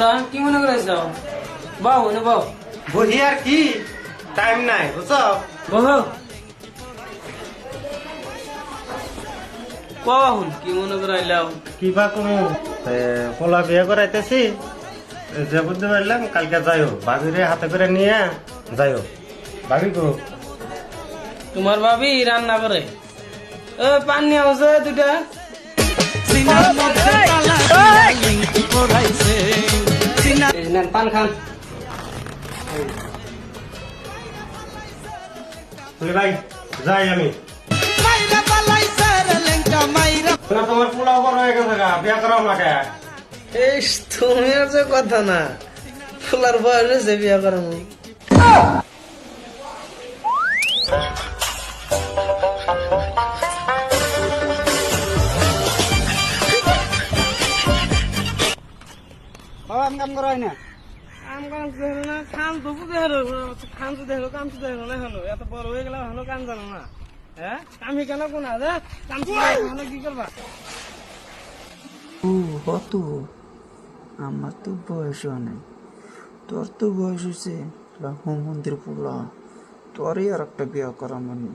তোমরা কি মনে করেছ? বাবু না বাবু বহি আর কি টাইম নাই বুঝছো। বহ কখন কি মনে করাইলাম? কিবা কোনো পোলা বিয়ে করাইতেছি, যে বুঝতে পারলাম কালকে যাইও ভাবিরে হাতে করে নিয়ে যাইও। ভাবি গো তোমার ভাবি রান্না করে। ও পানি আছে দুটা। পান খান। ভাই যাই আমি। তোমার পোলা বড় হয়ে গেছে গা, বিয়ে করাও না কে? এই তুমি আর যে কথা না, ফুলার বয়স হয়েছে বিয়া করানো। আম কাম করা হয় না। কাম কাম দেখলো না, খান তো দেখলো, খান তো দেখলো, কাম তো দেখলো না। হলো এত বড় হয়ে গেল, হলো কাম জানো না? হ্যাঁ কামি কেন কোন আছে? কাম হলো কি করবা? ও কত? আমার তো বয়স অনেক, তোর তো বয়স হয়েছে হোম মন্দির পোলা, তোরই আর একটা বিয়ে করা মানে।